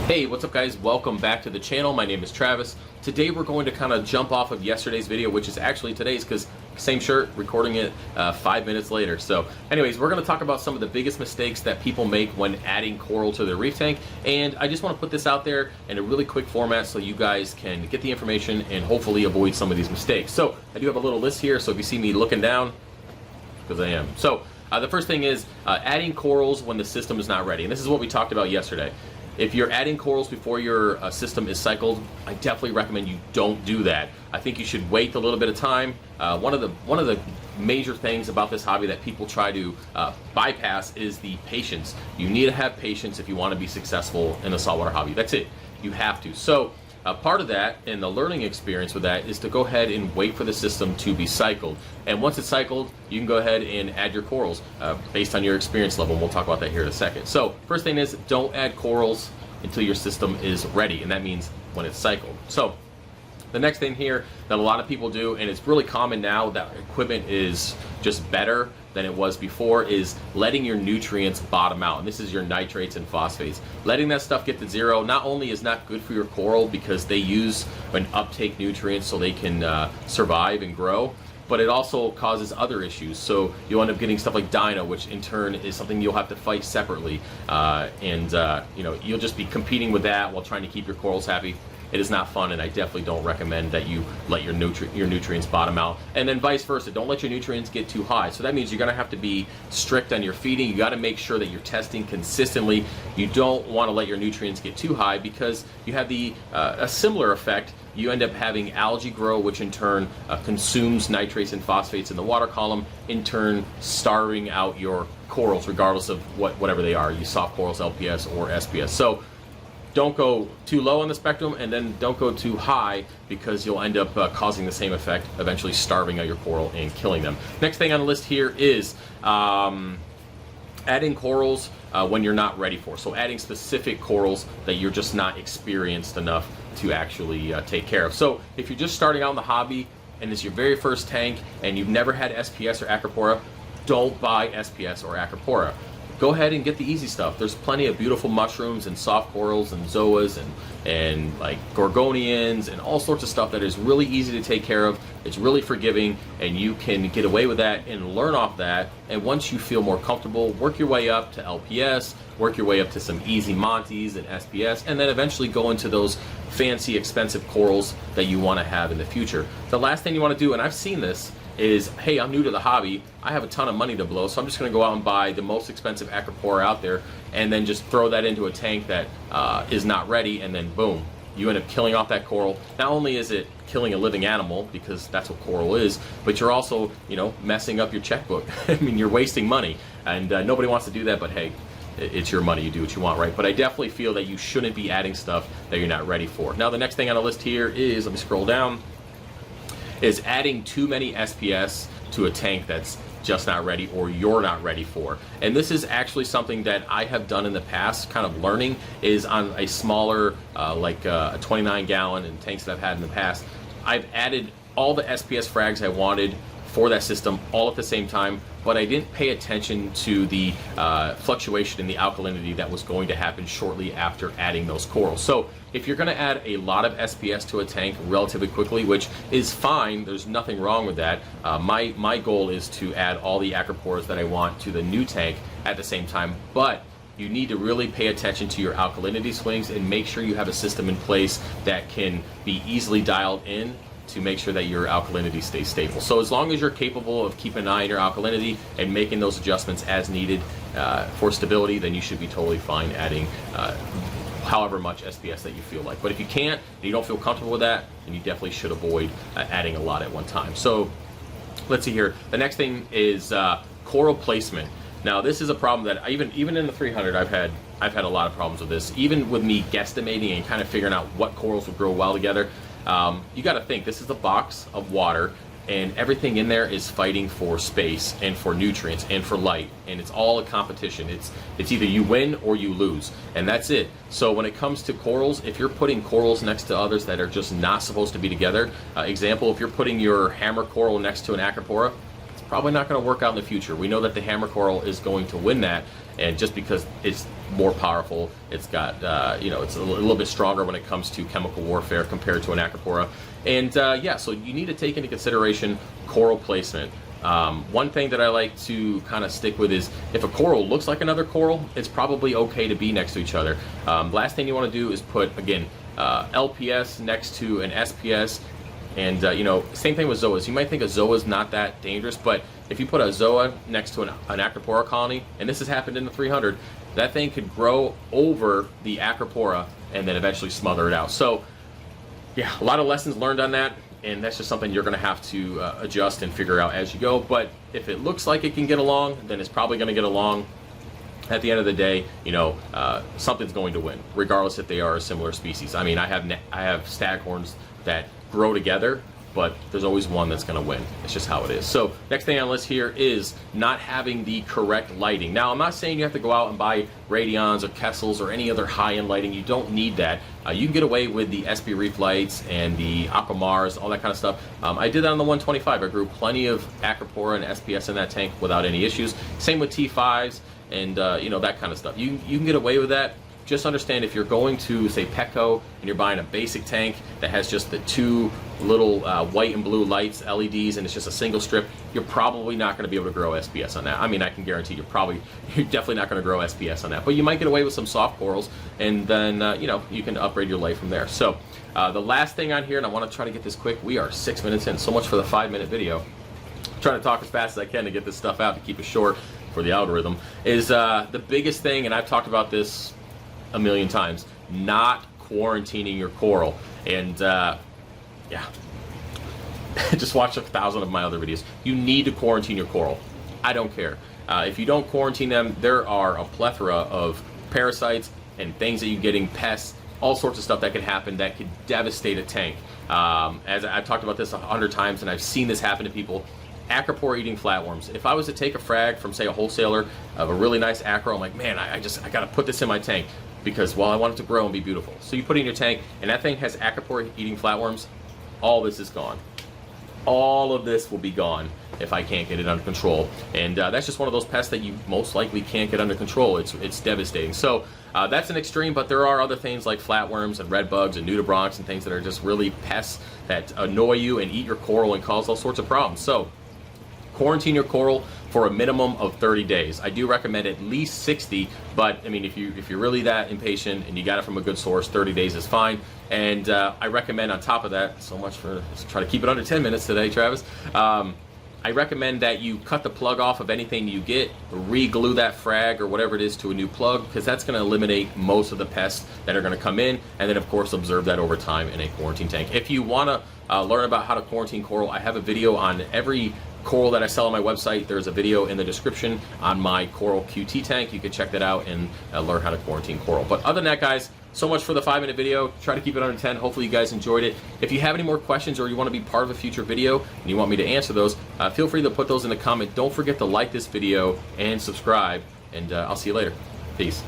Hey, what's up guys? Welcome back to the channel. My name is Travis. Today we're going to kind of jump off of yesterday's video, which is actually today's, because same shirt, recording it 5 minutes later. So anyways, we're going to talk about some of the biggest mistakes that people make when adding coral to their reef tank. And I just want to put this out there in a really quick format so you guys can get the information and hopefully avoid some of these mistakes. So I do have a little list here, so if you see me looking down, because I am. So the first thing is adding corals when the system is not ready. And this is what we talked about yesterday. If you're adding corals before your system is cycled, I definitely recommend you don't do that. I think you should wait a little bit of time. One of the major things about this hobby that people try to bypass is the patience. You need to have patience if you want to be successful in the saltwater hobby. That's it. You have to. So part of that and the learning experience with that is to go ahead and wait for the system to be cycled. And once it's cycled, you can go ahead and add your corals based on your experience level. And we'll talk about that here in a second. So first thing is, don't add corals until your system is ready, and that means when it's cycled. So the next thing here that a lot of people do, and it's really common now that equipment is just better than it was before, is letting your nutrients bottom out. And this is your nitrates and phosphates. Letting that stuff get to zero not only is not good for your coral because they use an uptake nutrients so they can survive and grow, but it also causes other issues. So you'll end up getting stuff like Dino, which in turn is something you'll have to fight separately. You know, you'll just be competing with that while trying to keep your corals happy. It is not fun, and I definitely don't recommend that you let your nutrients bottom out. And then vice versa, don't let your nutrients get too high. So that means you're gonna have to be strict on your feeding. You gotta make sure that you're testing consistently. You don't wanna let your nutrients get too high because you have a similar effect. You end up having algae grow, which in turn consumes nitrates and phosphates in the water column, in turn starving out your corals, regardless of whatever they are, you soft corals, LPS, or SPS. So don't go too low on the spectrum, and then don't go too high, because you'll end up causing the same effect, eventually starving out your coral and killing them. Next thing on the list here is adding corals when you're not ready for. So adding specific corals that you're just not experienced enough to actually take care of. So if you're just starting out in the hobby and it's your very first tank and you've never had SPS or acropora, don't buy SPS or acropora. Go ahead and get the easy stuff. There's plenty of beautiful mushrooms and soft corals and zoas and like gorgonians and all sorts of stuff that is really easy to take care of. It's really forgiving, and you can get away with that and learn off that. And once you feel more comfortable, work your way up to LPS, work your way up to some easy Montes and SPS, and then eventually go into those fancy, expensive corals that you want to have in the future. The last thing you want to do, and I've seen this, is, hey, I'm new to the hobby, I have a ton of money to blow, so I'm just going to go out and buy the most expensive acropora out there and then just throw that into a tank that is not ready, and then boom, you end up killing off that coral. Not only is it killing a living animal, because that's what coral is, but you're also, you know, messing up your checkbook. I mean, you're wasting money, and nobody wants to do that, but hey, it's your money, you do what you want, right? But I definitely feel that you shouldn't be adding stuff that you're not ready for. Now, the next thing on the list here is, let me scroll down, is adding too many SPS to a tank that's just not ready or you're not ready for. And this is actually something that I have done in the past, kind of learning, is on a smaller, like a 29 gallon and tanks that I've had in the past. I've added all the SPS frags I wanted for that system all at the same time, but I didn't pay attention to the fluctuation in the alkalinity that was going to happen shortly after adding those corals. So if you're going to add a lot of SPS to a tank relatively quickly, which is fine, there's nothing wrong with that. My goal is to add all the acroporas that I want to the new tank at the same time, but you need to really pay attention to your alkalinity swings and make sure you have a system in place that can be easily dialed in to make sure that your alkalinity stays stable. So as long as you're capable of keeping an eye on your alkalinity and making those adjustments as needed for stability, then you should be totally fine adding however much SPS that you feel like. But if you can't, and you don't feel comfortable with that, then you definitely should avoid adding a lot at one time. So let's see here. The next thing is coral placement. Now this is a problem that even in the 300 I've had a lot of problems with this. Even with me guesstimating and kind of figuring out what corals would grow well together. You got to think, this is the box of water, and everything in there is fighting for space and for nutrients and for light, and it's all a competition. It's either you win or you lose, and that's it. So when it comes to corals, if you're putting corals next to others that are just not supposed to be together, example, if you're putting your hammer coral next to an acropora, it's probably not going to work out in the future. We know that the hammer coral is going to win that, and just because it's more powerful. It's got, you know, it's a little bit stronger when it comes to chemical warfare compared to an Acropora. And yeah, so you need to take into consideration coral placement. One thing that I like to kind of stick with is if a coral looks like another coral, it's probably okay to be next to each other. Last thing you want to do is put, again, LPS next to an SPS. And, you know, same thing with zoas. You might think a zoa is not that dangerous, but if you put a zoa next to an Acropora colony, and this has happened in the 300, that thing could grow over the Acropora and then eventually smother it out. So, yeah, a lot of lessons learned on that, and that's just something you're going to have to adjust and figure out as you go. But if it looks like it can get along, then it's probably going to get along. At the end of the day, you know, something's going to win, regardless if they are a similar species. I mean, I have staghorns that grow together, but there's always one that's going to win. It's just how it is. So next thing on the list here is not having the correct lighting. Now, I'm not saying you have to go out and buy Radions or Kessels or any other high-end lighting. You don't need that. You can get away with the SB Reef lights and the Aquamars, all that kind of stuff. I did that on the 125. I grew plenty of Acropora and SPS in that tank without any issues. Same with T5s and you know, that kind of stuff. You can get away with that. Just understand if you're going to, say, Petco, and you're buying a basic tank that has just the two little white and blue lights, LEDs, and it's just a single strip, you're probably not going to be able to grow SPS on that. I mean, I can guarantee you're definitely not going to grow SPS on that. But you might get away with some soft corals, and then, you know, you can upgrade your light from there. So the last thing on here, and I want to try to get this quick, we are 6 minutes in, so much for the 5-minute video. I'm trying to talk as fast as I can to get this stuff out to keep it short for the algorithm, is the biggest thing, and I've talked about this a million times, not quarantining your coral. And yeah, just watch 1,000 of my other videos. You need to quarantine your coral. I don't care. If you don't quarantine them, there are a plethora of parasites and things that you're getting, pests, all sorts of stuff that can happen that could devastate a tank. As I've talked about this 100 times, and I've seen this happen to people. Acropora eating flatworms. If I was to take a frag from, say, a wholesaler of a really nice acro, I'm like, man, I got to put this in my tank because, well, I want it to grow and be beautiful. So you put it in your tank, and that thing has Acropora eating flatworms. All this is gone. All of this will be gone if I can't get it under control. And that's just one of those pests that you most likely can't get under control. It's devastating. So that's an extreme, but there are other things like flatworms and red bugs and nudibranchs and things that are just really pests that annoy you and eat your coral and cause all sorts of problems. So quarantine your coral for a minimum of 30 days. I do recommend at least 60, but I mean, if you're really that impatient and you got it from a good source, 30 days is fine. And I recommend on top of that, so much for try to keep it under 10 minutes today, Travis. I recommend that you cut the plug off of anything you get, re-glue that frag or whatever it is to a new plug, because that's going to eliminate most of the pests that are going to come in, and then of course observe that over time in a quarantine tank. If you want to learn about how to quarantine coral, I have a video on every coral that I sell on my website. There's a video in the description on my coral QT tank. You can check that out and learn how to quarantine coral. But other than that, guys, so much for the 5-minute video. Try to keep it under 10. Hopefully you guys enjoyed it. If you have any more questions or you want to be part of a future video and you want me to answer those, feel free to put those in the comment. Don't forget to like this video and subscribe, and I'll see you later. Peace.